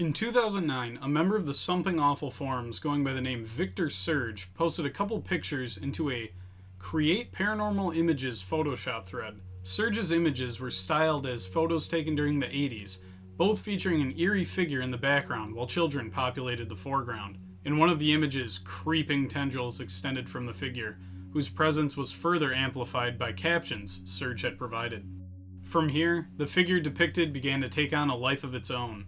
In 2009, a member of the Something Awful forums going by the name Victor Surge posted a couple pictures into a Create Paranormal Images Photoshop thread. Surge's images were styled as photos taken during the 80s, both featuring an eerie figure in the background while children populated the foreground. In one of the images, creeping tendrils extended from the figure, whose presence was further amplified by captions Surge had provided. From here, the figure depicted began to take on a life of its own.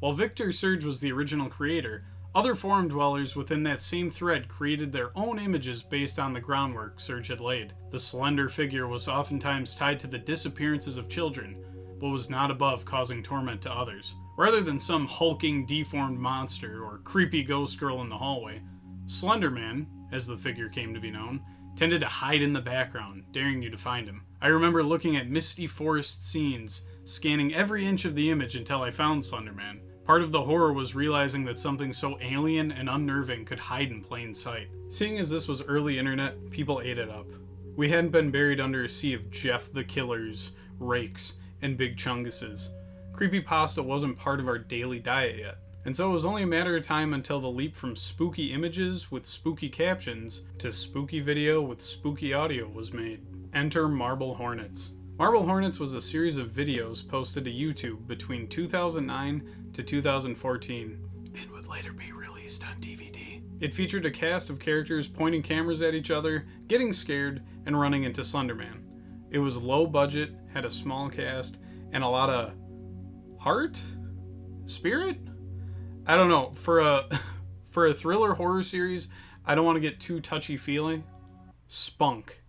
While Victor Surge was the original creator, other forum dwellers within that same thread created their own images based on the groundwork Surge had laid. The slender figure was oftentimes tied to the disappearances of children, but was not above causing torment to others. Rather than some hulking, deformed monster or creepy ghost girl in the hallway, Slender Man, as the figure came to be known, tended to hide in the background, daring you to find him. I remember looking at misty forest scenes, scanning every inch of the image until I found Slender Man. Part of the horror was realizing that something so alien and unnerving could hide in plain sight. Seeing as this was early internet, people ate it up. We hadn't been buried under a sea of Jeff the Killers, Rakes, and Big Chunguses. Creepypasta wasn't part of our daily diet yet, and so it was only a matter of time until the leap from spooky images with spooky captions to spooky video with spooky audio was made. Enter Marble Hornets. Marble Hornets was a series of videos posted to YouTube between 2009 to 2014, and would later be released on DVD. It featured a cast of characters pointing cameras at each other, getting scared, and running into Slenderman. It was low budget, had a small cast, and a lot of heart? Spirit? I don't know. For a thriller horror series, I don't want to get too touchy-feely. Spunk.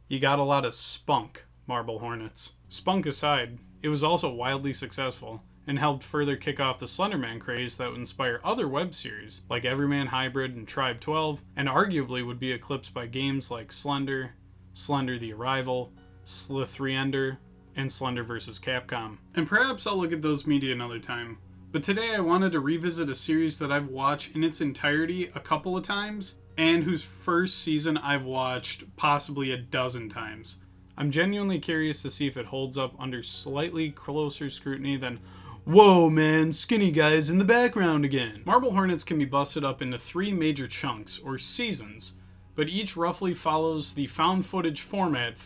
You got a lot of spunk, Marble Hornets. Spunk aside, it was also wildly successful, and helped further kick off the Slenderman craze that would inspire other web series, like Everyman Hybrid and Tribe 12, and arguably would be eclipsed by games like Slender, Slender the Arrival, Slithriender, and Slender vs. Capcom. And perhaps I'll look at those media another time. But today I wanted to revisit a series that I've watched in its entirety a couple of times, and whose first season I've watched possibly a dozen times. I'm genuinely curious to see if it holds up under slightly closer scrutiny than, whoa man, skinny guys in the background again. Marble Hornets can be busted up into 3 major chunks, or seasons, but each roughly follows the found footage format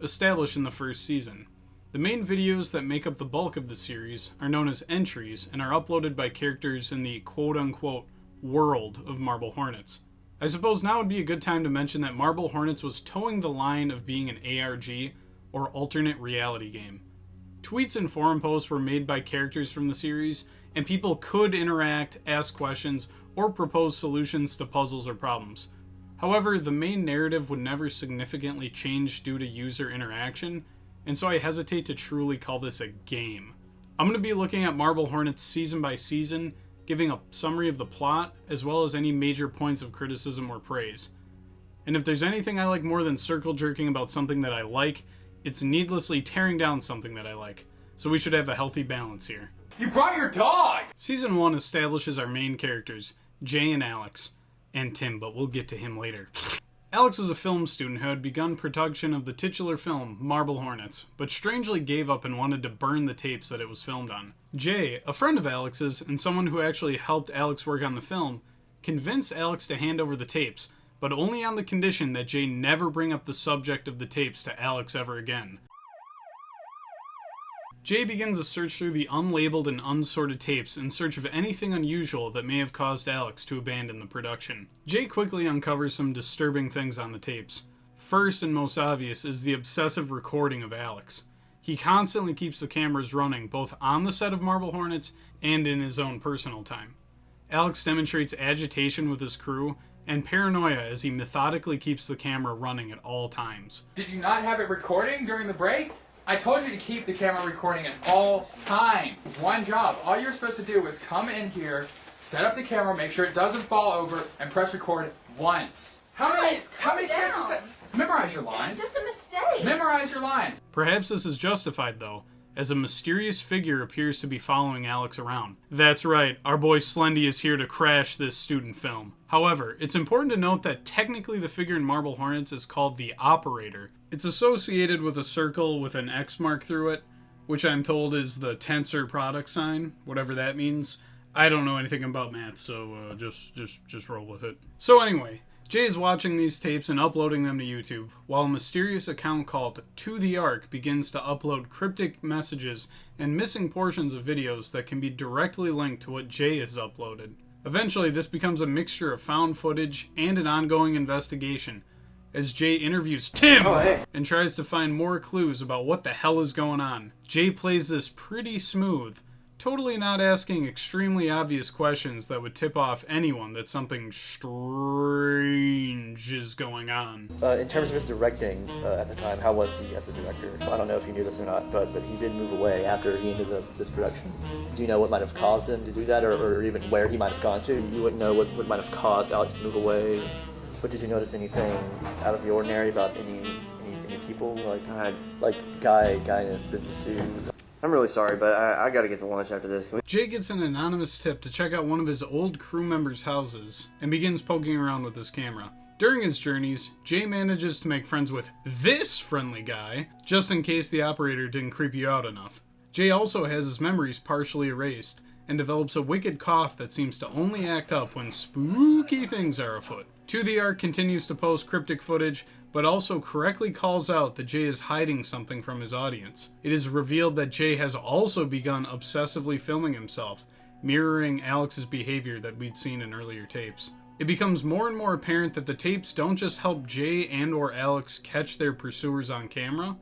established in the first season. The main videos that make up the bulk of the series are known as entries and are uploaded by characters in the quote-unquote world of Marble Hornets. I suppose now would be a good time to mention that Marble Hornets was towing the line of being an ARG, or alternate reality game. Tweets and forum posts were made by characters from the series, and people could interact, ask questions, or propose solutions to puzzles or problems. However, the main narrative would never significantly change due to user interaction, and so I hesitate to truly call this a game. I'm going to be looking at Marble Hornets season by season, giving a summary of the plot, as well as any major points of criticism or praise. And if there's anything I like more than circle jerking about something that I like, it's needlessly tearing down something that I like. So we should have a healthy balance here. You brought your dog! Season 1 establishes our main characters, Jay and Alex, and Tim, but we'll get to him later. Alex was a film student who had begun production of the titular film, Marble Hornets, but strangely gave up and wanted to burn the tapes that it was filmed on. Jay, a friend of Alex's and someone who actually helped Alex work on the film, convinced Alex to hand over the tapes, but only on the condition that Jay never bring up the subject of the tapes to Alex ever again. Jay begins a search through the unlabeled and unsorted tapes in search of anything unusual that may have caused Alex to abandon the production. Jay quickly uncovers some disturbing things on the tapes. First and most obvious is the obsessive recording of Alex. He constantly keeps the cameras running both on the set of Marble Hornets and in his own personal time. Alex demonstrates agitation with his crew and paranoia as he methodically keeps the camera running at all times. Did you not have it recording during the break? I told you to keep the camera recording at all time. One job. All you're supposed to do is come in here, set up the camera, make sure it doesn't fall over, and press record once. How many sets is that? Memorize your lines. It's just a mistake. Memorize your lines. Perhaps this is justified, though, as a mysterious figure appears to be following Alex around. That's right, our boy Slendy is here to crash this student film. However, it's important to note that technically the figure in Marble Hornets is called the Operator. It's associated with a circle with an X mark through it, which I'm told is the tensor product sign, whatever that means. I don't know anything about math, so just roll with it. So anyway, Jay is watching these tapes and uploading them to YouTube, while a mysterious account called To The Ark begins to upload cryptic messages and missing portions of videos that can be directly linked to what Jay has uploaded. Eventually, this becomes a mixture of found footage and an ongoing investigation, as Jay interviews Tim and tries to find more clues about what the hell is going on. Jay plays this pretty smooth, totally not asking extremely obvious questions that would tip off anyone that something strange is going on. In terms of his directing at the time, how was he as a director? I don't know if you knew this or not, but he did move away after he ended this production. Do you know what might have caused him to do that, or even where he might have gone to? You wouldn't know what might have caused Alex to move away. But did you notice anything out of the ordinary about any people? Like guy in a business suit? I'm really sorry, but I gotta get to lunch after this. Jay gets an anonymous tip to check out one of his old crew members' houses and begins poking around with his camera. During his journeys, Jay manages to make friends with this friendly guy, just in case the operator didn't creep you out enough. Jay also has his memories partially erased and develops a wicked cough that seems to only act up when spooky things are afoot. To The Ark continues to post cryptic footage, but also correctly calls out that Jay is hiding something from his audience. It is revealed that Jay has also begun obsessively filming himself, mirroring Alex's behavior that we'd seen in earlier tapes. It becomes more and more apparent that the tapes don't just help Jay and or Alex catch their pursuers on camera,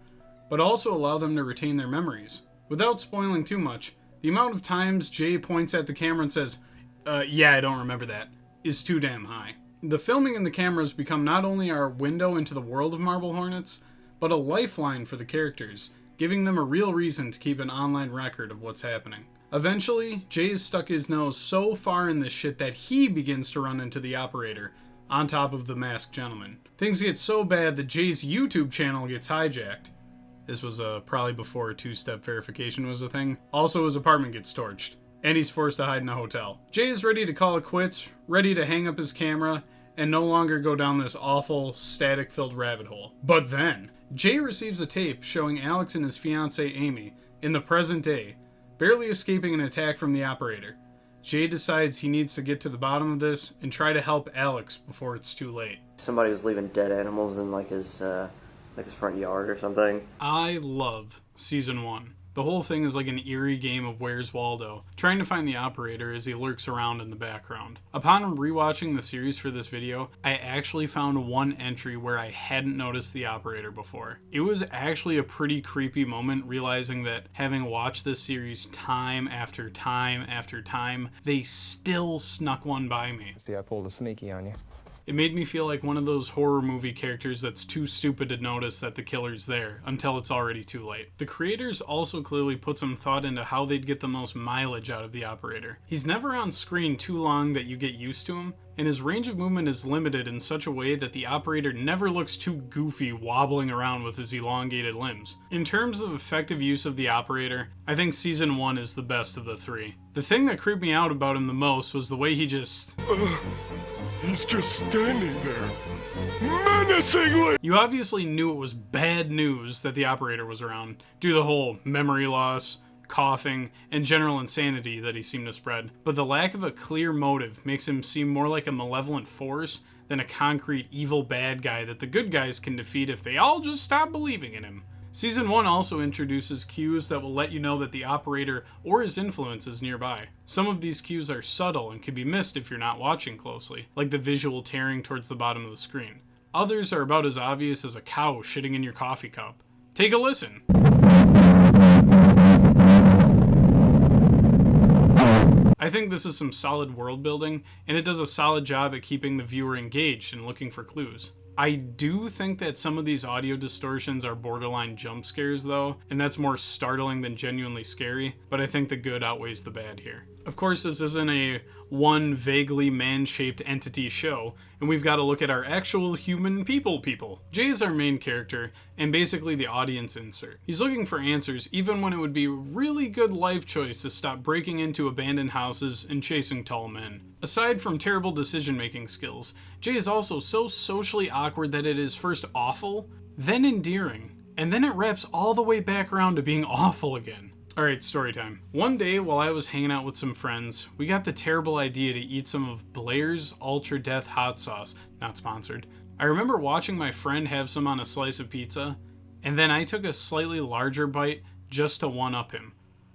but also allow them to retain their memories. Without spoiling too much, the amount of times Jay points at the camera and says, yeah, I don't remember that, is too damn high. The filming and the cameras become not only our window into the world of Marble Hornets, but a lifeline for the characters, giving them a real reason to keep an online record of what's happening. Eventually, Jay has stuck his nose so far in this shit that he begins to run into the operator, on top of the masked gentleman. Things get so bad that Jay's YouTube channel gets hijacked. This was probably before two-step verification was a thing. Also, his apartment gets torched, and he's forced to hide in a hotel. Jay is ready to call it quits, ready to hang up his camera, and no longer go down this awful, static-filled rabbit hole. But then, Jay receives a tape showing Alex and his fiancée Amy, in the present day, barely escaping an attack from the operator. Jay decides he needs to get to the bottom of this and try to help Alex before it's too late. Somebody was leaving dead animals in his front yard or something. I love Season 1. The whole thing is like an eerie game of Where's Waldo, trying to find the operator as he lurks around in the background. Upon rewatching the series for this video, I actually found one entry where I hadn't noticed the operator before. It was actually a pretty creepy moment realizing that having watched this series time after time after time, they still snuck one by me. See, I pulled a sneaky on you. It made me feel like one of those horror movie characters that's too stupid to notice that the killer's there until it's already too late. The creators also clearly put some thought into how they'd get the most mileage out of the operator. He's never on screen too long that you get used to him, and his range of movement is limited in such a way that the operator never looks too goofy wobbling around with his elongated limbs. In terms of effective use of the operator, I think Season 1 is the best of the three. The thing that creeped me out about him the most was the way he just... He's just standing there, menacingly! You obviously knew it was bad news that the operator was around, due to the whole memory loss, coughing, and general insanity that he seemed to spread. But the lack of a clear motive makes him seem more like a malevolent force than a concrete evil bad guy that the good guys can defeat if they all just stop believing in him. Season 1 also introduces cues that will let you know that the operator or his influence is nearby. Some of these cues are subtle and can be missed if you're not watching closely, like the visual tearing towards the bottom of the screen. Others are about as obvious as a cow shitting in your coffee cup. Take a listen. I think this is some solid world building, and it does a solid job at keeping the viewer engaged and looking for clues. I do think that some of these audio distortions are borderline jump scares though, and that's more startling than genuinely scary, but I think the good outweighs the bad here. Of course, this isn't a one vaguely man-shaped entity show, and we've got to look at our actual human people. Jay is our main character, and basically the audience insert. He's looking for answers even when it would be a really good life choice to stop breaking into abandoned houses and chasing tall men. Aside from terrible decision-making skills, Jay is also so socially awkward that it is first awful, then endearing, and then it wraps all the way back around to being awful again. Alright, story time. One day, while I was hanging out with some friends, we got the terrible idea to eat some of Blair's Ultra Death hot sauce. Not sponsored. I remember watching my friend have some on a slice of pizza, and then I took a slightly larger bite just to one-up him.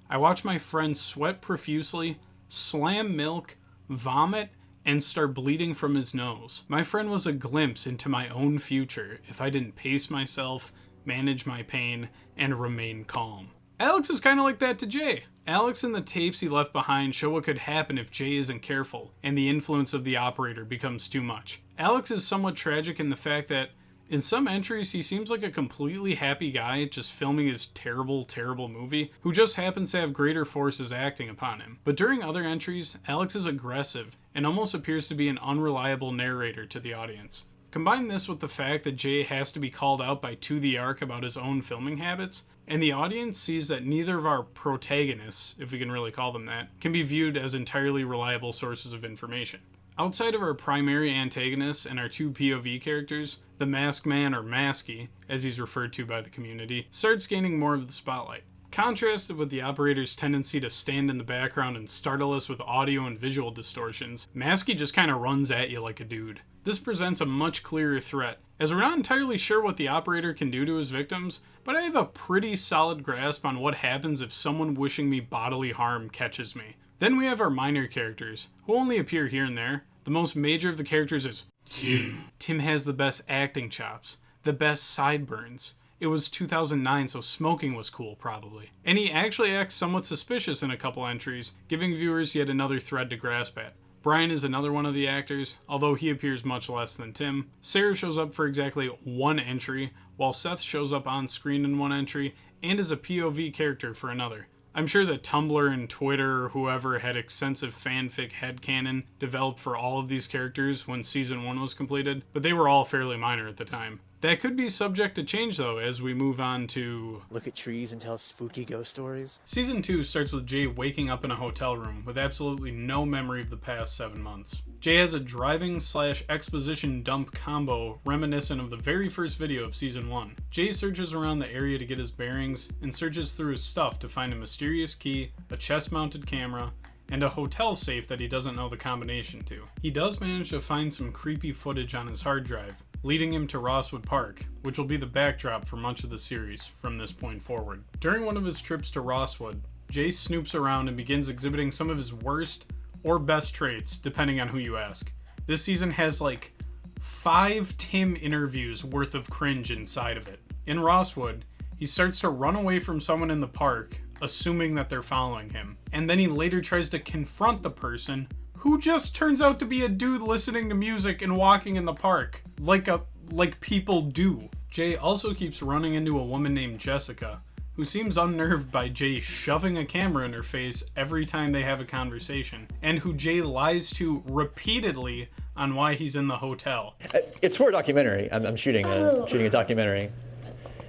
I watched my friend sweat profusely, slam milk, vomit, and start bleeding from his nose. My friend was a glimpse into my own future if I didn't pace myself, manage my pain, and remain calm. Alex is kind of like that to Jay. Alex and the tapes he left behind show what could happen if Jay isn't careful, and the influence of the operator becomes too much. Alex is somewhat tragic in the fact that in some entries, he seems like a completely happy guy just filming his terrible, terrible movie, who just happens to have greater forces acting upon him. But during other entries, Alex is aggressive and almost appears to be an unreliable narrator to the audience. Combine this with the fact that Jay has to be called out by To The Arc about his own filming habits, and the audience sees that neither of our protagonists, if we can really call them that, can be viewed as entirely reliable sources of information. Outside of our primary antagonists and our two POV characters, the Masked Man, or Masky, as he's referred to by the community, starts gaining more of the spotlight. Contrasted with the operator's tendency to stand in the background and startle us with audio and visual distortions, Masky just kind of runs at you like a dude. This presents a much clearer threat, as we're not entirely sure what the operator can do to his victims, but I have a pretty solid grasp on what happens if someone wishing me bodily harm catches me. Then we have our minor characters, who only appear here and there. The most major of the characters is Tim. Tim has the best acting chops, the best sideburns. It was 2009, so smoking was cool, probably. And he actually acts somewhat suspicious in a couple entries, giving viewers yet another thread to grasp at. Brian is another one of the actors, although he appears much less than Tim. Sarah shows up for exactly one entry, while Seth shows up on screen in one entry, and is a POV character for another. I'm sure that Tumblr and Twitter or whoever had extensive fanfic headcanon developed for all of these characters when Season 1 was completed, but they were all fairly minor at the time. That could be subject to change, though, as we move on to... Look at trees and tell spooky ghost stories. Season 2 starts with Jay waking up in a hotel room with absolutely no memory of the past 7 months. Jay has a driving/exposition dump combo reminiscent of the very first video of Season 1. Jay searches around the area to get his bearings and searches through his stuff to find a mysterious key, a chest-mounted camera, and a hotel safe that he doesn't know the combination to. He does manage to find some creepy footage on his hard drive, leading him to Rosswood Park, which will be the backdrop for much of the series from this point forward. During one of his trips to Rosswood, Jay snoops around and begins exhibiting some of his worst or best traits, depending on who you ask. This season has like 5 Tim interviews worth of cringe inside of it. In Rosswood, he starts to run away from someone in the park, assuming that they're following him, and then he later tries to confront the person who just turns out to be a dude listening to music and walking in the park, like people do. Jay also keeps running into a woman named Jessica, who seems unnerved by Jay shoving a camera in her face every time they have a conversation, and who Jay lies to repeatedly on why he's in the hotel. It's for a documentary. I'm shooting a documentary.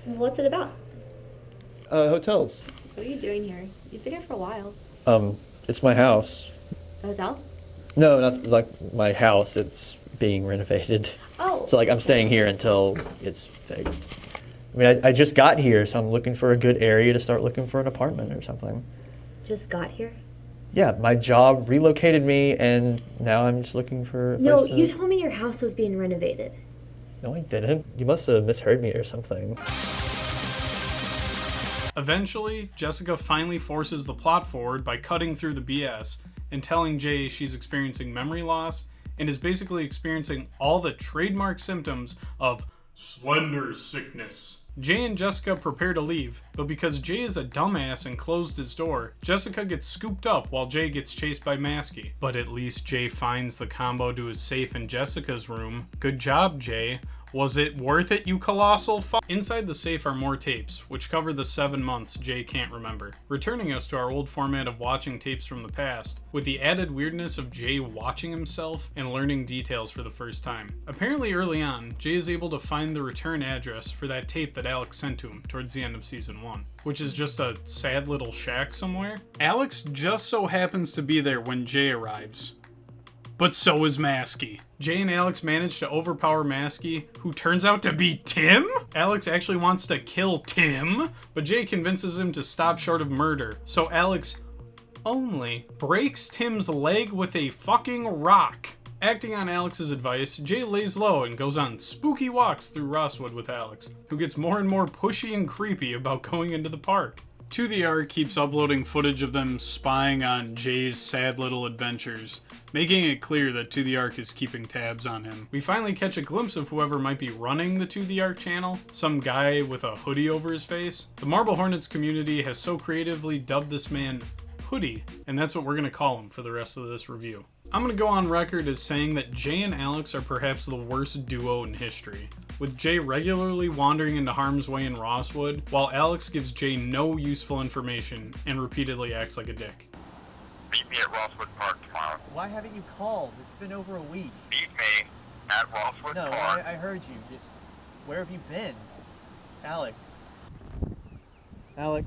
What's it about? Hotels. What are you doing here? You've been here for a while. It's my house. A hotel? No, not like my house. It's being renovated. Oh. So I'm staying here until it's fixed. I mean, I just got here, so I'm looking for a good area to start looking for an apartment or something. Just got here? Yeah, my job relocated me, and now I'm just looking for a No, place to... you told me your house was being renovated. No, I didn't. You must have misheard me or something. Eventually, Jessica finally forces the plot forward by cutting through the BS and telling Jay she's experiencing memory loss and is basically experiencing all the trademark symptoms of slender sickness. Jay and Jessica prepare to leave, but because Jay is a dumbass and closed his door, Jessica gets scooped up while Jay gets chased by Masky. But at least Jay finds the combo to his safe in Jessica's room. Good job, Jay. Was it worth it, you colossal fuck? Inside the safe are more tapes, which cover the 7 months Jay can't remember, returning us to our old format of watching tapes from the past, with the added weirdness of Jay watching himself and learning details for the first time. Apparently early on, Jay is able to find the return address for that tape that Alex sent to him towards the end of Season 1, which is just a sad little shack somewhere. Alex just so happens to be there when Jay arrives, but so is Maskey. Jay and Alex manage to overpower Maskey, who turns out to be Tim? Alex actually wants to kill Tim, but Jay convinces him to stop short of murder. So Alex only breaks Tim's leg with a fucking rock. Acting on Alex's advice, Jay lays low and goes on spooky walks through Rosswood with Alex, who gets more and more pushy and creepy about going into the park. To the Ark keeps uploading footage of them spying on Jay's sad little adventures, making it clear that To the Ark is keeping tabs on him. We finally catch a glimpse of whoever might be running the To the Ark channel, some guy with a hoodie over his face. The Marble Hornets community has so creatively dubbed this man Hoodie, and that's what we're going to call him for the rest of this review. I'm going to go on record as saying that Jay and Alex are perhaps the worst duo in history, with Jay regularly wandering into harm's way in Rosswood, while Alex gives Jay no useful information and repeatedly acts like a dick. Meet me at Rosswood Park tomorrow. Why haven't you called? It's been over a week. Meet me at Rosswood No, Park. I heard you. Just, where have you been? Alex. Alex,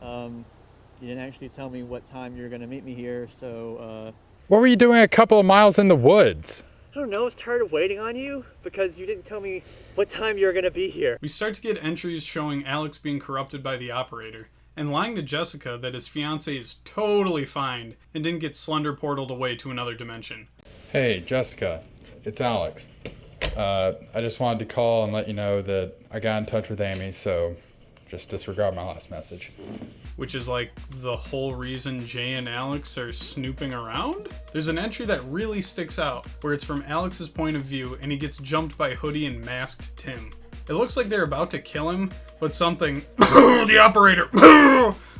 you didn't actually tell me what time you were going to meet me here, so, What were you doing a couple of miles in the woods? I don't know, I was tired of waiting on you because you didn't tell me what time you were going to be here. We start to get entries showing Alex being corrupted by the operator, and lying to Jessica that his fiance is totally fine and didn't get slender portaled away to another dimension. Hey, Jessica, it's Alex. I just wanted to call and let you know that I got in touch with Amy, so just disregard my last message. Which is like the whole reason Jay and Alex are snooping around? There's an entry that really sticks out, where it's from Alex's point of view and he gets jumped by Hoodie and masked Tim. It looks like they're about to kill him, but something, the operator,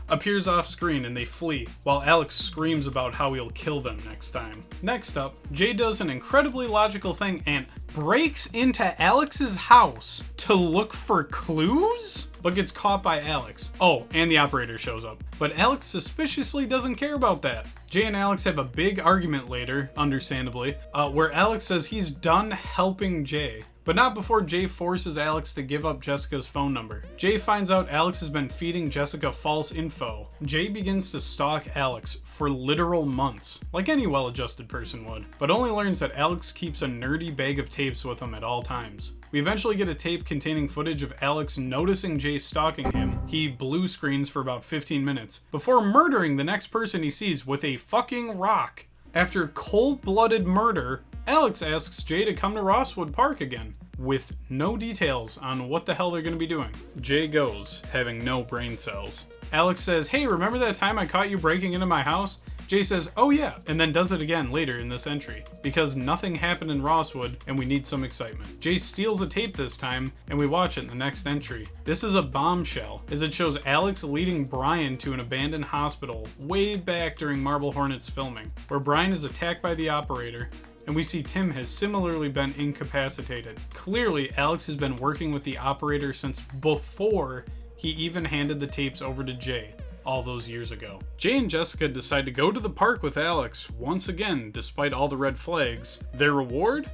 appears off screen and they flee, while Alex screams about how he'll kill them next time. Next up, Jay does an incredibly logical thing and breaks into Alex's house to look for clues, but gets caught by Alex. Oh, and the operator shows up. But Alex suspiciously doesn't care about that. Jay and Alex have a big argument later, understandably, where Alex says he's done helping Jay. But not before Jay forces Alex to give up Jessica's phone number. Jay finds out Alex has been feeding Jessica false info. Jay begins to stalk Alex for literal months, like any well-adjusted person would, but only learns that Alex keeps a nerdy bag of tapes with him at all times. We eventually get a tape containing footage of Alex noticing Jay stalking him. He blue screens for about 15 minutes, before murdering the next person he sees with a fucking rock. After cold-blooded murder, Alex asks Jay to come to Rosswood Park again, with no details on what the hell they're going to be doing. Jay goes, having no brain cells. Alex says, hey, remember that time I caught you breaking into my house? Jay says, oh yeah, and then does it again later in this entry, because nothing happened in Rosswood and we need some excitement. Jay steals a tape this time, and we watch it in the next entry. This is a bombshell, as it shows Alex leading Brian to an abandoned hospital way back during Marble Hornets filming, where Brian is attacked by the operator, and we see Tim has similarly been incapacitated. Clearly, Alex has been working with the operator since before he even handed the tapes over to Jay, all those years ago. Jay and Jessica decide to go to the park with Alex once again, despite all the red flags. Their reward?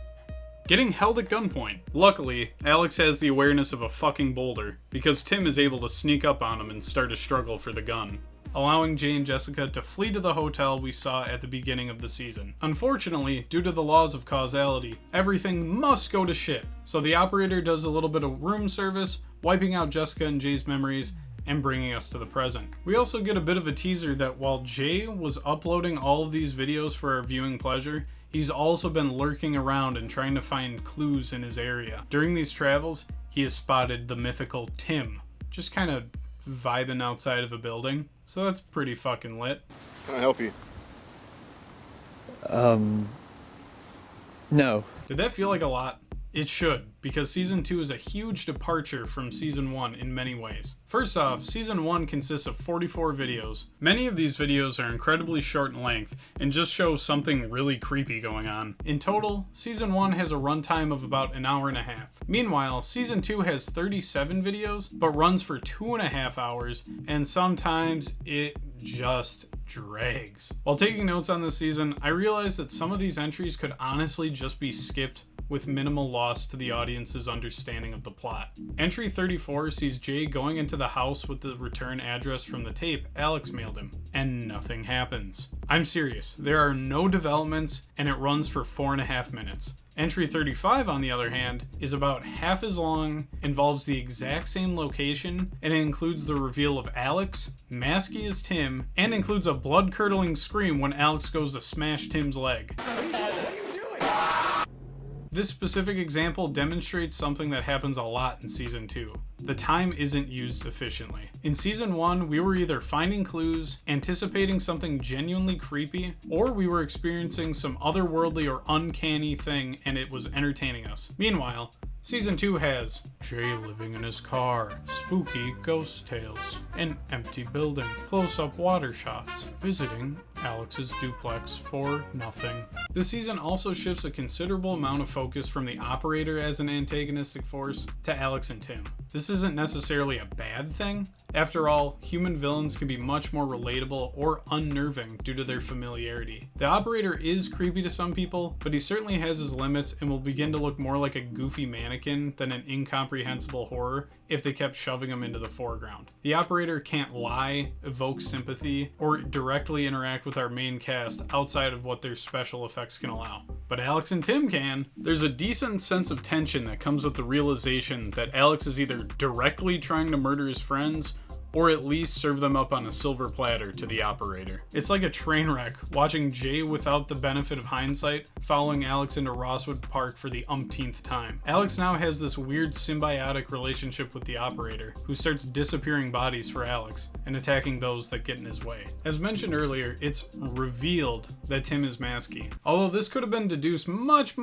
Getting held at gunpoint. Luckily, Alex has the awareness of a fucking boulder, because Tim is able to sneak up on him and start a struggle for the gun, allowing Jay and Jessica to flee to the hotel we saw at the beginning of the season. Unfortunately, due to the laws of causality, everything must go to shit. So the operator does a little bit of room service, wiping out Jessica and Jay's memories, and bringing us to the present. We also get a bit of a teaser that while Jay was uploading all of these videos for our viewing pleasure, he's also been lurking around and trying to find clues in his area. During these travels, he has spotted the mythical Tim, just kind of vibing outside of a building. So that's pretty fucking lit. Can I help you? No. Did that feel like a lot? It should, because Season 2 is a huge departure from Season 1 in many ways. First off, Season 1 consists of 44 videos. Many of these videos are incredibly short in length and just show something really creepy going on. In total, Season 1 has a runtime of about an hour and a half. Meanwhile, Season 2 has 37 videos, but runs for 2.5 hours, and sometimes it just drags. While taking notes on this season, I realized that some of these entries could honestly just be skipped with minimal loss to the audience's understanding of the plot. Entry 34 sees Jay going into the house with the return address from the tape Alex mailed him, and nothing happens. I'm serious, there are no developments, and it runs for 4.5 minutes. Entry 35, on the other hand, is about half as long, involves the exact same location, and it includes the reveal of Alex, Maskey as Tim, and includes a blood-curdling scream when Alex goes to smash Tim's leg. This specific example demonstrates something that happens a lot in Season 2. The time isn't used efficiently. In Season 1, we were either finding clues, anticipating something genuinely creepy, or we were experiencing some otherworldly or uncanny thing and it was entertaining us. Meanwhile, Season 2 has Jay living in his car, spooky ghost tales, an empty building, close-up water shots, visiting Alex's duplex for nothing. This season also shifts a considerable amount of focus from the operator as an antagonistic force to Alex and Tim. This isn't necessarily a bad thing. After all, human villains can be much more relatable or unnerving due to their familiarity. The operator is creepy to some people, but he certainly has his limits and will begin to look more like a goofy mannequin than an incomprehensible horror if they kept shoving him into the foreground. The operator can't lie, evoke sympathy, or directly interact with our main cast outside of what their special effects can allow. But Alex and Tim can. There's a decent sense of tension that comes with the realization that Alex is either directly trying to murder his friends or at least serve them up on a silver platter to the operator. It's like a train wreck, watching Jay without the benefit of hindsight, following Alex into Rosswood Park for the umpteenth time. Alex now has this weird symbiotic relationship with the operator, who starts disappearing bodies for Alex and attacking those that get in his way. As mentioned earlier, it's revealed that Tim is Maskey, although this could have been deduced much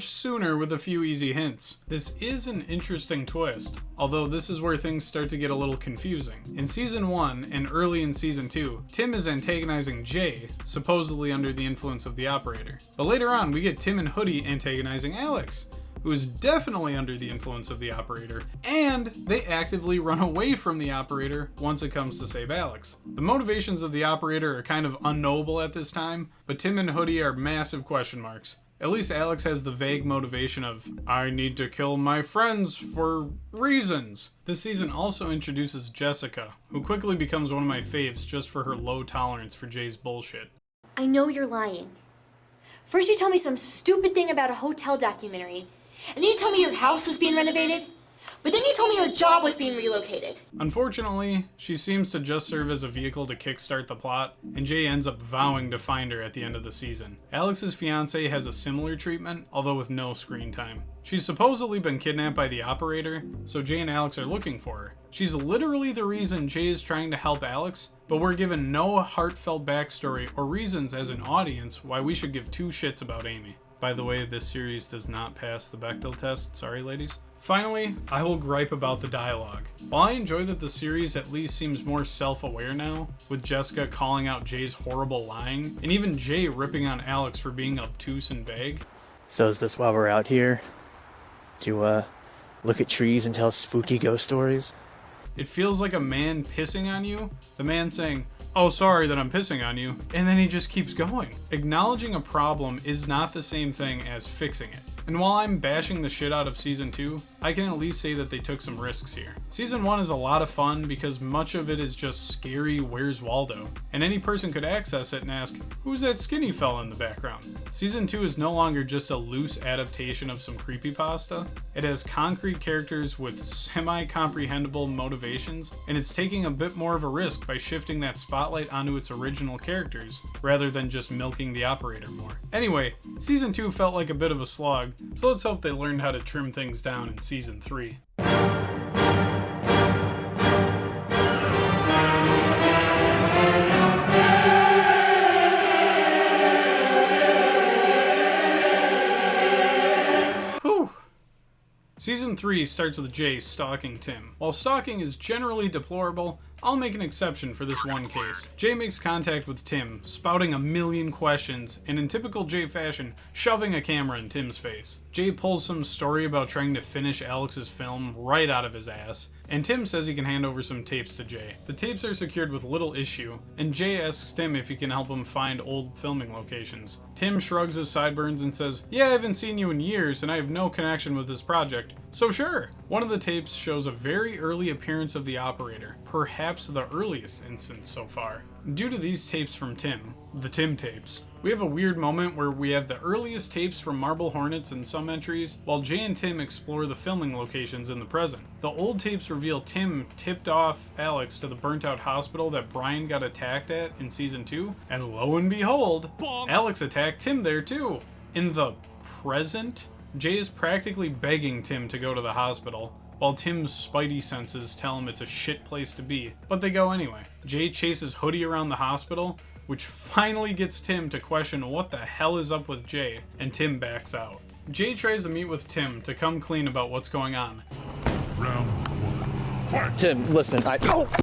sooner with a few easy hints. This is an interesting twist, although this is where things start to get a little confusing. In Season 1 and early in Season 2, Tim is antagonizing Jay, supposedly under the influence of the operator. But later on, we get Tim and Hoodie antagonizing Alex, who is definitely under the influence of the operator, and they actively run away from the operator once it comes to save Alex. The motivations of the operator are kind of unknowable at this time, but Tim and Hoodie are massive question marks. At least Alex has the vague motivation of, I need to kill my friends for reasons. This season also introduces Jessica, who quickly becomes one of my faves just for her low tolerance for Jay's bullshit. I know you're lying. First you tell me some stupid thing about a hotel documentary, and then you tell me your house was being renovated, but then you told me your job was being relocated. Unfortunately, she seems to just serve as a vehicle to kickstart the plot, and Jay ends up vowing to find her at the end of the season. Alex's fiancé has a similar treatment, although with no screen time. She's supposedly been kidnapped by the operator, so Jay and Alex are looking for her. She's literally the reason Jay is trying to help Alex, but we're given no heartfelt backstory or reasons as an audience why we should give two shits about Amy. By the way, this series does not pass the Bechdel test, sorry ladies. Finally, I will gripe about the dialogue. While I enjoy that the series at least seems more self-aware now, with Jessica calling out Jay's horrible lying, and even Jay ripping on Alex for being obtuse and vague. So is this why we're out here? To, look at trees and tell spooky ghost stories? It feels like a man pissing on you, the man saying, oh sorry that I'm pissing on you, and then he just keeps going. Acknowledging a problem is not the same thing as fixing it. And while I'm bashing the shit out of Season 2, I can at least say that they took some risks here. Season 1 is a lot of fun because much of it is just scary Where's Waldo, and any person could access it and ask, who's that skinny fella in the background? Season 2 is no longer just a loose adaptation of some creepypasta. It has concrete characters with semi-comprehensible motivations, and it's taking a bit more of a risk by shifting that spotlight onto its original characters, rather than just milking the operator more. Anyway, Season 2 felt like a bit of a slog, so let's hope they learned how to trim things down in Season 3. Whew. Season 3 starts with Jay stalking Tim. While stalking is generally deplorable, I'll make an exception for this one case. Jay makes contact with Tim, spouting a million questions, and in typical Jay fashion, shoving a camera in Tim's face. Jay pulls some story about trying to finish Alex's film right out of his ass, and Tim says he can hand over some tapes to Jay. The tapes are secured with little issue, and Jay asks Tim if he can help him find old filming locations. Tim shrugs his sideburns and says, "Yeah, I haven't seen you in years, and I have no connection with this project, so sure." One of the tapes shows a very early appearance of the operator, perhaps the earliest instance so far. Due to these tapes from Tim, the Tim tapes, we have a weird moment where we have the earliest tapes from Marble Hornets in some entries, while Jay and Tim explore the filming locations in the present. The old tapes reveal Tim tipped off Alex to the burnt out hospital that Brian got attacked at in season 2, and lo and behold, Alex attacked Tim there too. In the present, Jay is practically begging Tim to go to the hospital, while Tim's spidey senses tell him it's a shit place to be, but they go anyway. Jay chases Hoodie around the hospital, which finally gets Tim to question what the hell is up with Jay, and Tim backs out. Jay tries to meet with Tim to come clean about what's going on. Round 1, fight! Tim, listen,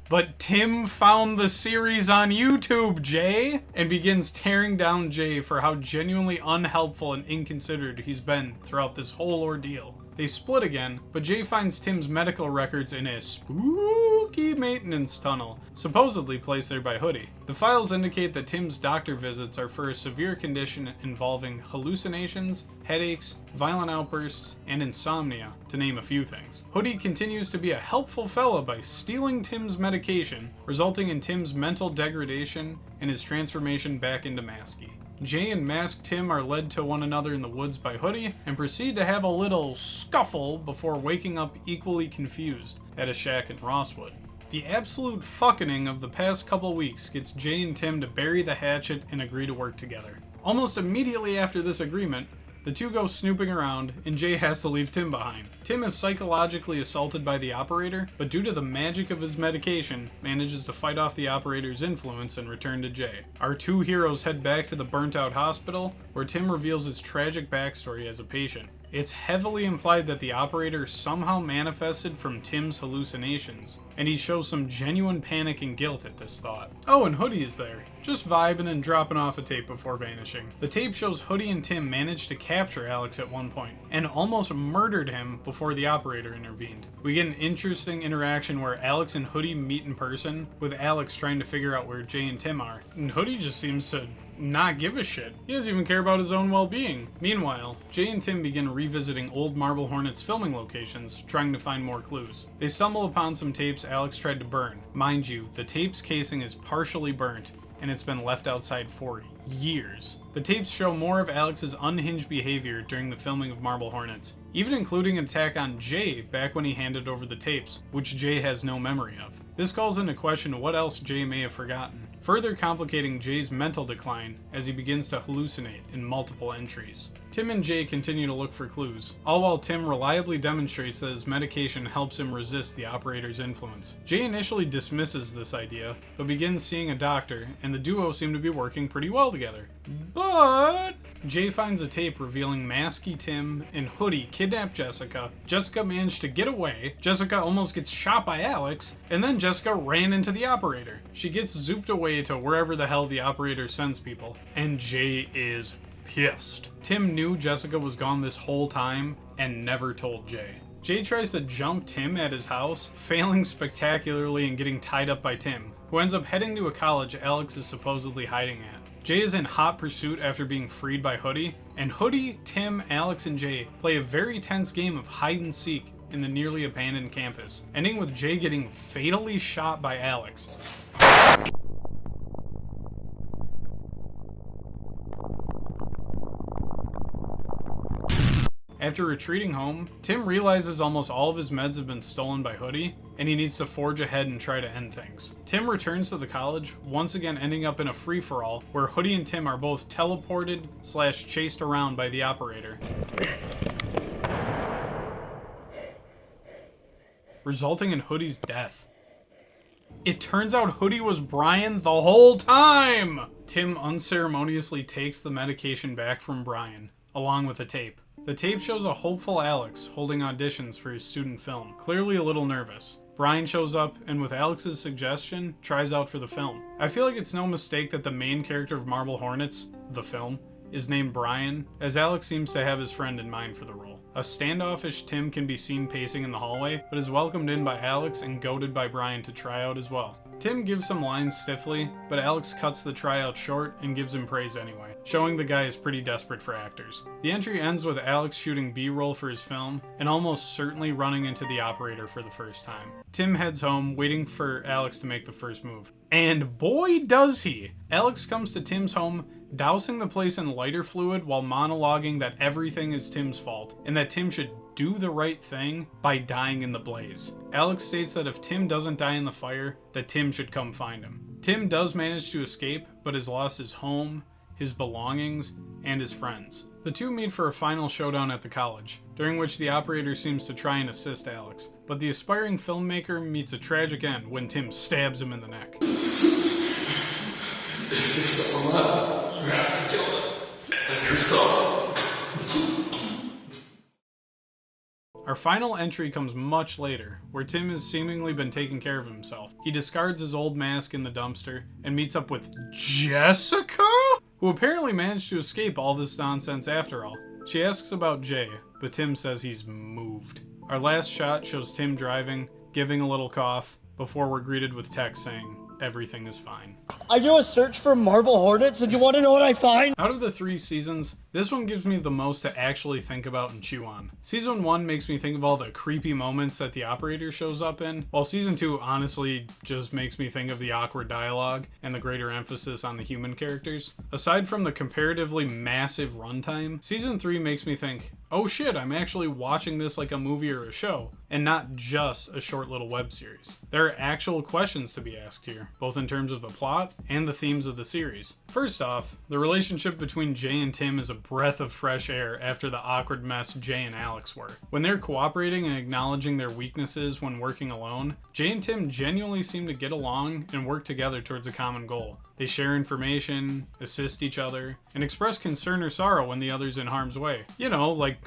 But Tim found the series on YouTube, Jay, and begins tearing down Jay for how genuinely unhelpful and inconsiderate he's been throughout this whole ordeal. They split again, but Jay finds Tim's medical records in a spooky maintenance tunnel, supposedly placed there by Hoodie. The files indicate that Tim's doctor visits are for a severe condition involving hallucinations, headaches, violent outbursts, and insomnia, to name a few things. Hoodie continues to be a helpful fella by stealing Tim's medication, resulting in Tim's mental degradation and his transformation back into Masky. Jay and Masked Tim are led to one another in the woods by Hoodie and proceed to have a little scuffle before waking up equally confused at a shack in Rosswood. The absolute fucking of the past couple weeks gets Jay and Tim to bury the hatchet and agree to work together. Almost immediately after this agreement, the two go snooping around, and Jay has to leave Tim behind. Tim is psychologically assaulted by the operator, but due to the magic of his medication, manages to fight off the operator's influence and return to Jay. Our two heroes head back to the burnt-out hospital, where Tim reveals his tragic backstory as a patient. It's heavily implied that the operator somehow manifested from Tim's hallucinations, and he shows some genuine panic and guilt at this thought. Oh, and Hoodie is there, just vibing and dropping off a tape before vanishing. The tape shows Hoodie and Tim managed to capture Alex at one point, and almost murdered him before the operator intervened. We get an interesting interaction where Alex and Hoodie meet in person, with Alex trying to figure out where Jay and Tim are, and Hoodie just seems to not give a shit. He doesn't even care about his own well-being. Meanwhile, Jay and Tim begin revisiting old Marble Hornets filming locations, trying to find more clues. They stumble upon some tapes Alex tried to burn. Mind you, the tape's casing is partially burnt, and it's been left outside for years. The tapes show more of Alex's unhinged behavior during the filming of Marble Hornets, even including an attack on Jay back when he handed over the tapes, which Jay has no memory of. This calls into question what else Jay may have forgotten, further complicating Jay's mental decline as he begins to hallucinate in multiple entries. Tim and Jay continue to look for clues, all while Tim reliably demonstrates that his medication helps him resist the operator's influence. Jay initially dismisses this idea, but begins seeing a doctor, and the duo seem to be working pretty well together. But Jay finds a tape revealing Masky Tim and Hoodie kidnap Jessica. Jessica managed to get away, Jessica almost gets shot by Alex, and then Jessica ran into the operator. She gets zooped away to wherever the hell the operator sends people, and Jay is pissed. Tim knew Jessica was gone this whole time and never told Jay. Jay tries to jump Tim at his house, failing spectacularly and getting tied up by Tim, who ends up heading to a college Alex is supposedly hiding at. Jay is in hot pursuit after being freed by Hoodie, and Hoodie, Tim, Alex, and Jay play a very tense game of hide and seek in the nearly abandoned campus, ending with Jay getting fatally shot by Alex. After retreating home, Tim realizes almost all of his meds have been stolen by Hoodie, and he needs to forge ahead and try to end things. Tim returns to the college, once again ending up in a free-for-all, where Hoodie and Tim are both teleported / chased around by the operator, resulting in Hoodie's death. It turns out Hoodie was Brian the whole time! Tim unceremoniously takes the medication back from Brian, along with the tape. The tape shows a hopeful Alex holding auditions for his student film, clearly a little nervous. Brian shows up and with Alex's suggestion, tries out for the film. I feel like it's no mistake that the main character of Marble Hornets, the film, is named Brian, as Alex seems to have his friend in mind for the role. A standoffish Tim can be seen pacing in the hallway, but is welcomed in by Alex and goaded by Brian to try out as well. Tim gives some lines stiffly, but Alex cuts the tryout short and gives him praise anyway, showing the guy is pretty desperate for actors. The entry ends with Alex shooting B-roll for his film, and almost certainly running into the operator for the first time. Tim heads home, waiting for Alex to make the first move. And boy does he! Alex comes to Tim's home, dousing the place in lighter fluid while monologuing that everything is Tim's fault, and that Tim should do the right thing by dying in the blaze. Alex states that if Tim doesn't die in the fire, that Tim should come find him. Tim does manage to escape, but has lost his home, his belongings, and his friends. The two meet for a final showdown at the college, during which the operator seems to try and assist Alex, but the aspiring filmmaker meets a tragic end when Tim stabs him in the neck. If there's someone left, you have to kill them. And yourself. Our final entry comes much later, where Tim has seemingly been taking care of himself. He discards his old mask in the dumpster and meets up with Jessica, who apparently managed to escape all this nonsense after all. She asks about Jay, but Tim says he's moved. Our last shot shows Tim driving, giving a little cough, before we're greeted with text saying, everything is fine. I do a search for marble hornets, and you want to know what I find? Out of the 3 seasons, this one gives me the most to actually think about and chew on. Season 1 makes me think of all the creepy moments that the operator shows up in, while Season 2 honestly just makes me think of the awkward dialogue and the greater emphasis on the human characters. Aside from the comparatively massive runtime, Season 3 makes me think, oh shit, I'm actually watching this like a movie or a show, and not just a short little web series. There are actual questions to be asked here, both in terms of the plot and the themes of the series. First off, the relationship between Jay and Tim is a breath of fresh air after the awkward mess Jay and Alex were. When they're cooperating and acknowledging their weaknesses when working alone, Jay and Tim genuinely seem to get along and work together towards a common goal. They share information, assist each other, and express concern or sorrow when the other's in harm's way. You know, like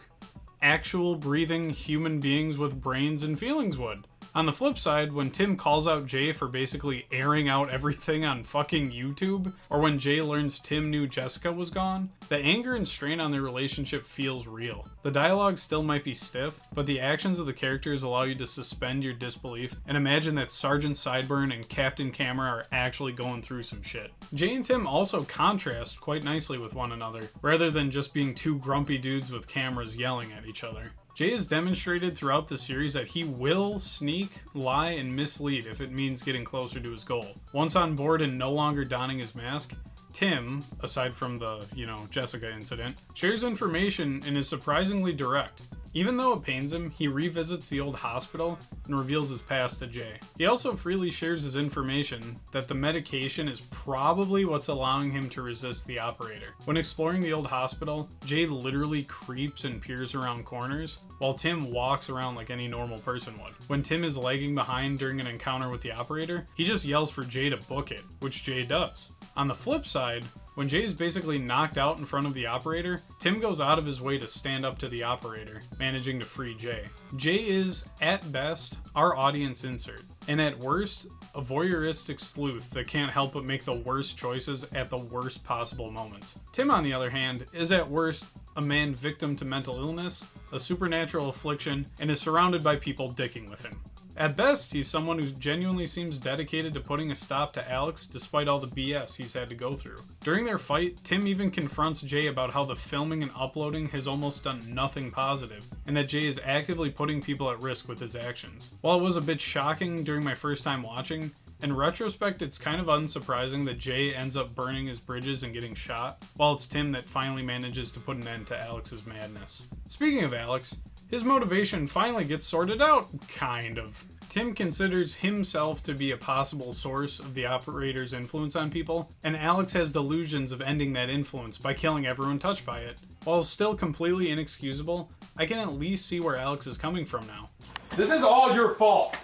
actual breathing human beings with brains and feelings would. On the flip side, when Tim calls out Jay for basically airing out everything on fucking YouTube, or when Jay learns Tim knew Jessica was gone, the anger and strain on their relationship feels real. The dialogue still might be stiff, but the actions of the characters allow you to suspend your disbelief and imagine that Sergeant Sideburn and Captain Camera are actually going through some shit. Jay and Tim also contrast quite nicely with one another, rather than just being two grumpy dudes with cameras yelling at each other. Jay has demonstrated throughout the series that he will sneak, lie, and mislead if it means getting closer to his goal. Once on board and no longer donning his mask, Tim, aside from the, Jessica incident, shares information and is surprisingly direct. Even though it pains him, he revisits the old hospital and reveals his past to Jay. He also freely shares his information that the medication is probably what's allowing him to resist the operator. When exploring the old hospital, Jay literally creeps and peers around corners, while Tim walks around like any normal person would. When Tim is lagging behind during an encounter with the operator, he just yells for Jay to book it, which Jay does. On the flip side, when Jay is basically knocked out in front of the operator, Tim goes out of his way to stand up to the operator, managing to free Jay. Jay is, at best, our audience insert, and at worst, a voyeuristic sleuth that can't help but make the worst choices at the worst possible moments. Tim, on the other hand, is at worst a man victim to mental illness, a supernatural affliction, and is surrounded by people dicking with him. At best, he's someone who genuinely seems dedicated to putting a stop to Alex despite all the BS he's had to go through. During their fight, Tim even confronts Jay about how the filming and uploading has almost done nothing positive, and that Jay is actively putting people at risk with his actions. While it was a bit shocking during my first time watching, in retrospect, it's kind of unsurprising that Jay ends up burning his bridges and getting shot, while it's Tim that finally manages to put an end to Alex's madness. Speaking of Alex, his motivation finally gets sorted out, kind of. Tim considers himself to be a possible source of the operator's influence on people, and Alex has delusions of ending that influence by killing everyone touched by it. While still completely inexcusable, I can at least see where Alex is coming from now. This is all your fault.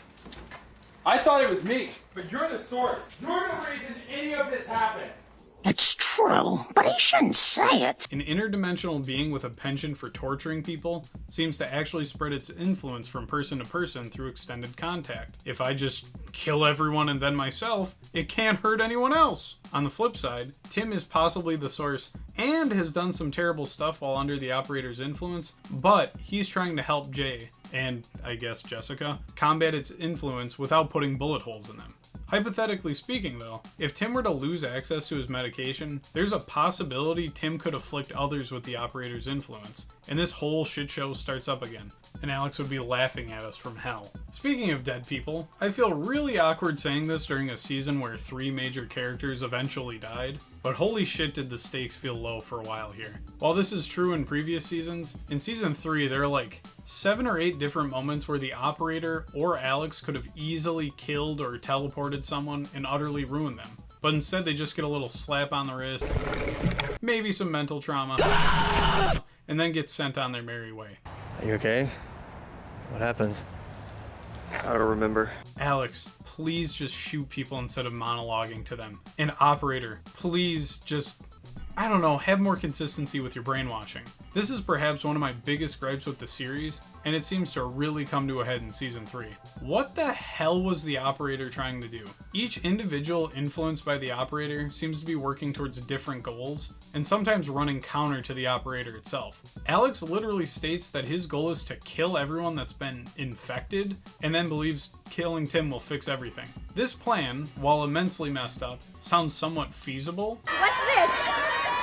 I thought it was me, but you're the source. You're the reason any of this happened. It's true. true, but he shouldn't say it. An interdimensional being with a penchant for torturing people seems to actually spread its influence from person to person through extended contact. If I just kill everyone and then myself, it can't hurt anyone else. On the flip side, Tim is possibly the source and has done some terrible stuff while under the operator's influence, but he's trying to help Jay, and I guess Jessica, combat its influence without putting bullet holes in them. Hypothetically speaking, though, if Tim were to lose access to his medication, there's a possibility Tim could afflict others with the operator's influence, and this whole shit show starts up again, and Alex would be laughing at us from hell. Speaking of dead people, I feel really awkward saying this during a season where 3 major characters eventually died, but holy shit did the stakes feel low for a while here. While this is true in previous seasons, in season 3 there are like 7 or 8 different moments where the operator or Alex could have easily killed or teleported someone and utterly ruined them. But instead they just get a little slap on the wrist, maybe some mental trauma, and then get sent on their merry way. Are you okay? What happened? I don't remember. Alex, please just shoot people instead of monologuing to them. And operator, please just, I don't know, have more consistency with your brainwashing. This is perhaps one of my biggest gripes with the series, and it seems to really come to a head in season 3. What the hell was the operator trying to do? Each individual influenced by the operator seems to be working towards different goals, and sometimes running counter to the operator itself. Alex literally states that his goal is to kill everyone that's been infected, and then believes killing Tim will fix everything. This plan, while immensely messed up, sounds somewhat feasible. What's this?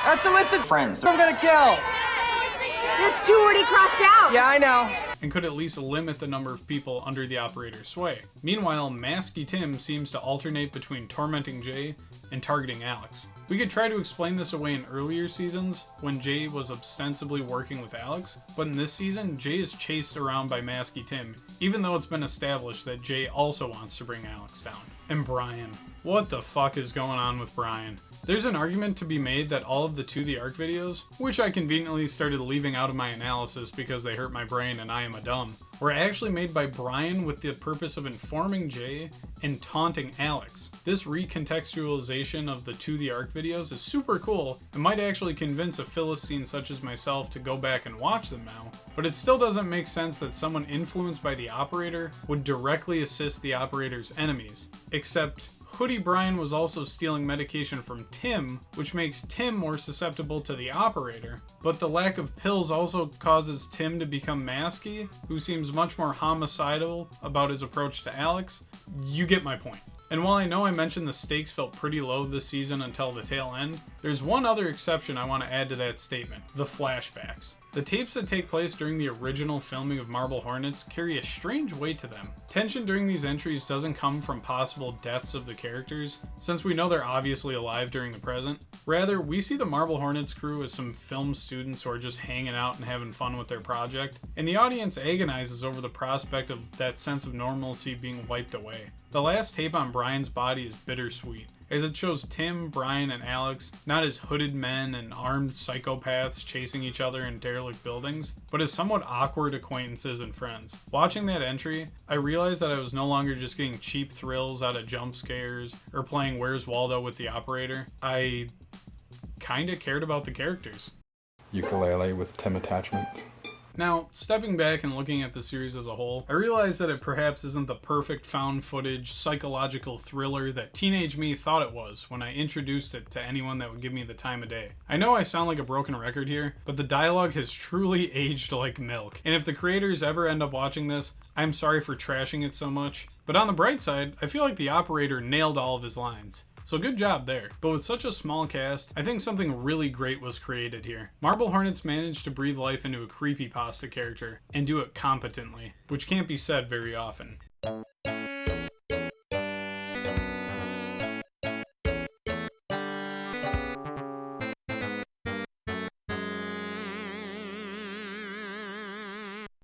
That's the list of friends I'm gonna kill. There's 2 already crossed out. Yeah, I know. And could at least limit the number of people under the operator's sway. Meanwhile, Masky Tim seems to alternate between tormenting Jay and targeting Alex. We could try to explain this away in earlier seasons, when Jay was ostensibly working with Alex, but in this season, Jay is chased around by Masky Tim, even though it's been established that Jay also wants to bring Alex down. And Brian. What the fuck is going on with Brian? There's an argument to be made that all of the To The Arc videos, which I conveniently started leaving out of my analysis because they hurt my brain and I am a dumb, were actually made by Brian with the purpose of informing Jay and taunting Alex. This recontextualization of the To The Arc videos is super cool and might actually convince a Philistine such as myself to go back and watch them now, but it still doesn't make sense that someone influenced by the operator would directly assist the operator's enemies, except Hoodie Brian was also stealing medication from Tim, which makes Tim more susceptible to the operator, but the lack of pills also causes Tim to become Masky, who seems much more homicidal about his approach to Alex. You get my point. And while I know I mentioned the stakes felt pretty low this season until the tail end, there's one other exception I want to add to that statement: the flashbacks. The tapes that take place during the original filming of Marble Hornets carry a strange weight to them. Tension during these entries doesn't come from possible deaths of the characters, since we know they're obviously alive during the present. Rather, we see the Marble Hornets crew as some film students who are just hanging out and having fun with their project, and the audience agonizes over the prospect of that sense of normalcy being wiped away. The last tape on Brian's body is bittersweet, as it shows Tim, Brian, and Alex not as hooded men and armed psychopaths chasing each other in derelict buildings, but as somewhat awkward acquaintances and friends. Watching that entry, I realized that I was no longer just getting cheap thrills out of jump scares or playing Where's Waldo with the operator. I kinda cared about the characters. Ukulele with Tim attachment. Now, stepping back and looking at the series as a whole, I realize that it perhaps isn't the perfect found footage psychological thriller that teenage me thought it was when I introduced it to anyone that would give me the time of day. I know I sound like a broken record here, but the dialogue has truly aged like milk. And if the creators ever end up watching this, I'm sorry for trashing it so much. But on the bright side, I feel like the operator nailed all of his lines. So good job there. But with such a small cast, I think something really great was created here. Marble Hornets managed to breathe life into a creepypasta character, and do it competently, which can't be said very often.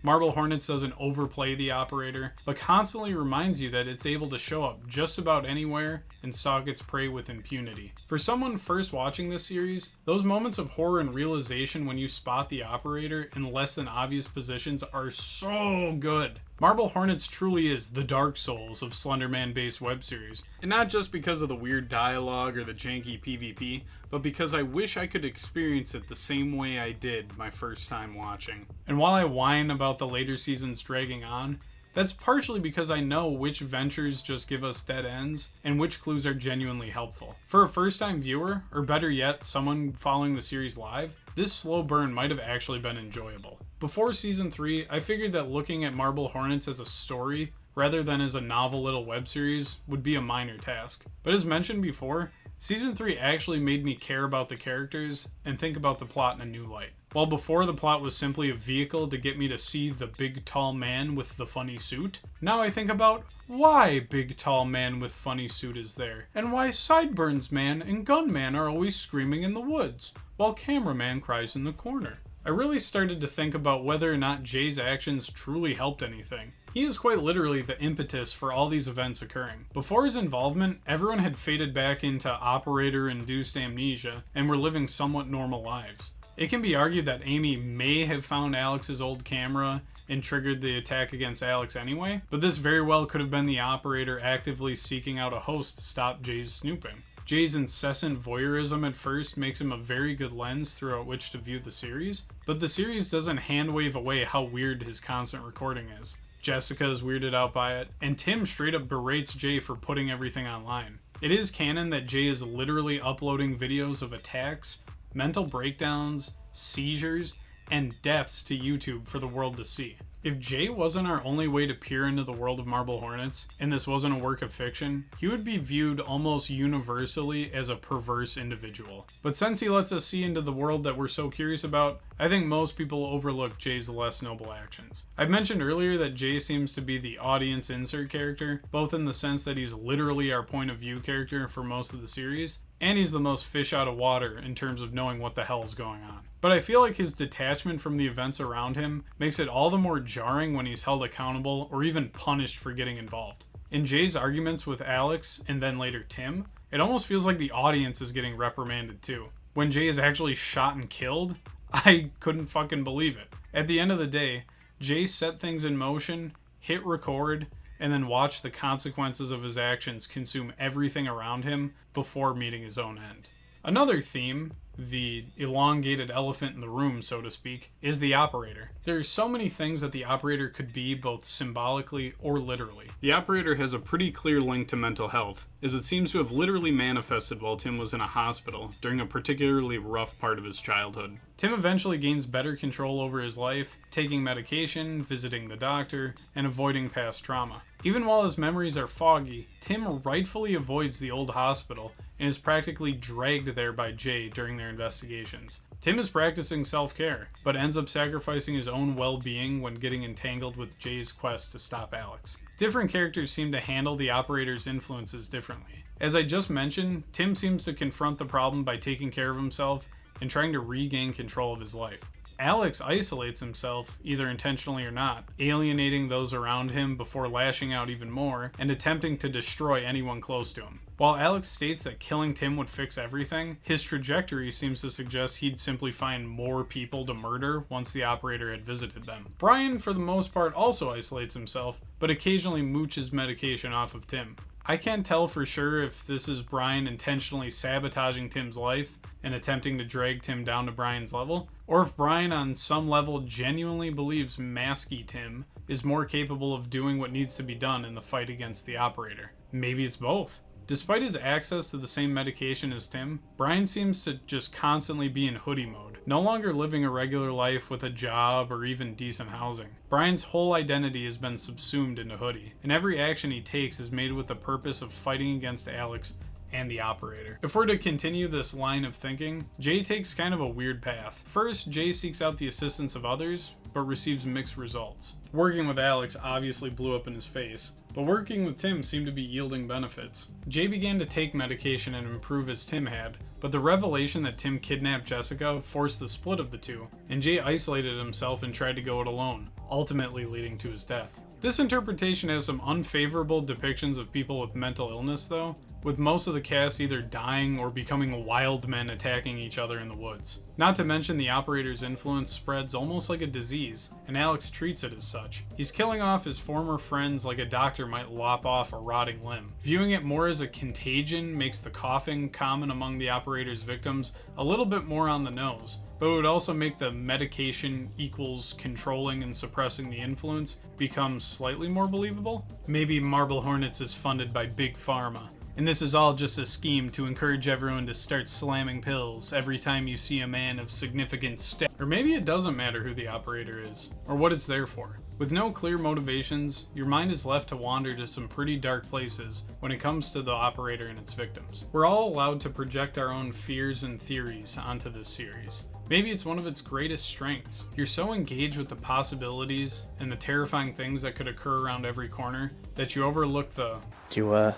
Marble Hornets doesn't overplay the operator, but constantly reminds you that it's able to show up just about anywhere and stalk its prey with impunity. For someone first watching this series, those moments of horror and realization when you spot the operator in less than obvious positions are so good. Marble Hornets truly is the Dark Souls of Slender Man-based web series, and not just because of the weird dialogue or the janky PvP, but because I wish I could experience it the same way I did my first time watching. And while I whine about the later seasons dragging on, that's partially because I know which ventures just give us dead ends and which clues are genuinely helpful. For a first-time viewer, or better yet, someone following the series live, this slow burn might have actually been enjoyable. Before Season 3, I figured that looking at Marble Hornets as a story, rather than as a novel little web series, would be a minor task. But as mentioned before, Season 3 actually made me care about the characters and think about the plot in a new light. While before the plot was simply a vehicle to get me to see the big tall man with the funny suit, now I think about why big tall man with funny suit is there, and why sideburns man and gunman are always screaming in the woods, while cameraman cries in the corner. I really started to think about whether or not Jay's actions truly helped anything. He is quite literally the impetus for all these events occurring. Before his involvement, everyone had faded back into operator-induced amnesia and were living somewhat normal lives. It can be argued that Amy may have found Alex's old camera and triggered the attack against Alex anyway, but this very well could have been the operator actively seeking out a host to stop Jay's snooping. Jay's incessant voyeurism at first makes him a very good lens throughout which to view the series, but the series doesn't hand-wave away how weird his constant recording is. Jessica is weirded out by it, and Tim straight up berates Jay for putting everything online. It is canon that Jay is literally uploading videos of attacks, mental breakdowns, seizures, and deaths to YouTube for the world to see. If Jay wasn't our only way to peer into the world of Marble Hornets, and this wasn't a work of fiction, he would be viewed almost universally as a perverse individual. But since he lets us see into the world that we're so curious about, I think most people overlook Jay's less noble actions. I mentioned earlier that Jay seems to be the audience insert character, both in the sense that he's literally our point of view character for most of the series, and he's the most fish out of water in terms of knowing what the hell is going on. But I feel like his detachment from the events around him makes it all the more jarring when he's held accountable or even punished for getting involved. In Jay's arguments with Alex, and then later Tim, it almost feels like the audience is getting reprimanded too. When Jay is actually shot and killed, I couldn't fucking believe it. At the end of the day, Jay set things in motion, hit record, and then watched the consequences of his actions consume everything around him before meeting his own end. Another theme, the elongated elephant in the room, so to speak, is the operator. There are so many things that the operator could be, both symbolically or literally. The operator has a pretty clear link to mental health, as it seems to have literally manifested while Tim was in a hospital during a particularly rough part of his childhood. Tim eventually gains better control over his life, taking medication, visiting the doctor, and avoiding past trauma. Even while his memories are foggy, Tim rightfully avoids the old hospital and is practically dragged there by Jay during their investigations. Tim is practicing self-care, but ends up sacrificing his own well-being when getting entangled with Jay's quest to stop Alex. Different characters seem to handle the operator's influences differently. As I just mentioned, Tim seems to confront the problem by taking care of himself and trying to regain control of his life. Alex isolates himself, either intentionally or not, alienating those around him before lashing out even more and attempting to destroy anyone close to him. While Alex states that killing Tim would fix everything, his trajectory seems to suggest he'd simply find more people to murder once the operator had visited them. Brian, for the most part, also isolates himself, but occasionally mooches medication off of Tim. I can't tell for sure if this is Brian intentionally sabotaging Tim's life and attempting to drag Tim down to Brian's level, or if Brian on some level genuinely believes Masky Tim is more capable of doing what needs to be done in the fight against the operator. Maybe it's both. Despite his access to the same medication as Tim, Brian seems to just constantly be in hoodie mode, no longer living a regular life with a job or even decent housing. Brian's whole identity has been subsumed into hoodie, and every action he takes is made with the purpose of fighting against Alex and the operator. If we're to continue this line of thinking, Jay takes kind of a weird path. First, Jay seeks out the assistance of others, but receives mixed results. Working with Alex obviously blew up in his face, but working with Tim seemed to be yielding benefits. Jay began to take medication and improve as Tim had, but the revelation that Tim kidnapped Jessica forced the split of the two, and Jay isolated himself and tried to go it alone, ultimately leading to his death. This interpretation has some unfavorable depictions of people with mental illness, though, with most of the cast either dying or becoming wild men attacking each other in the woods. Not to mention the operator's influence spreads almost like a disease, and Alex treats it as such. He's killing off his former friends like a doctor might lop off a rotting limb. Viewing it more as a contagion makes the coughing common among the operator's victims a little bit more on the nose, but it would also make the medication equals controlling and suppressing the influence become slightly more believable. Maybe Marble Hornets is funded by Big Pharma, and this is all just a scheme to encourage everyone to start slamming pills every time you see a man of significant stature. Or maybe it doesn't matter who the operator is, or what it's there for. With no clear motivations, your mind is left to wander to some pretty dark places when it comes to the operator and its victims. We're all allowed to project our own fears and theories onto this series. Maybe it's one of its greatest strengths. You're so engaged with the possibilities and the terrifying things that could occur around every corner that you overlook the... To,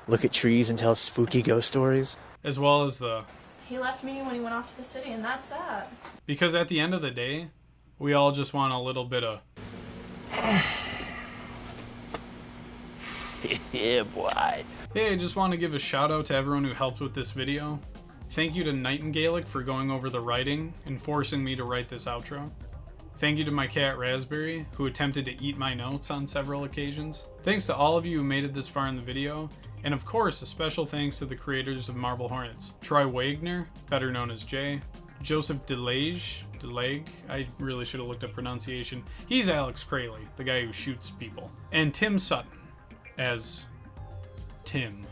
look at trees and tell spooky ghost stories? As well as the... He left me when he went off to the city, and that's that. Because at the end of the day, we all just want a little bit of... Yeah, boy. Hey, I just want to give a shout out to everyone who helped with this video. Thank you to Nightingalic for going over the writing and forcing me to write this outro. Thank you to my cat Raspberry, who attempted to eat my notes on several occasions. Thanks to all of you who made it this far in the video. And of course, a special thanks to the creators of Marble Hornets. Troy Wagner, better known as Jay. Joseph Delage, I really should have looked up pronunciation. He's Alex Crayley, the guy who shoots people. And Tim Sutton, as Tim.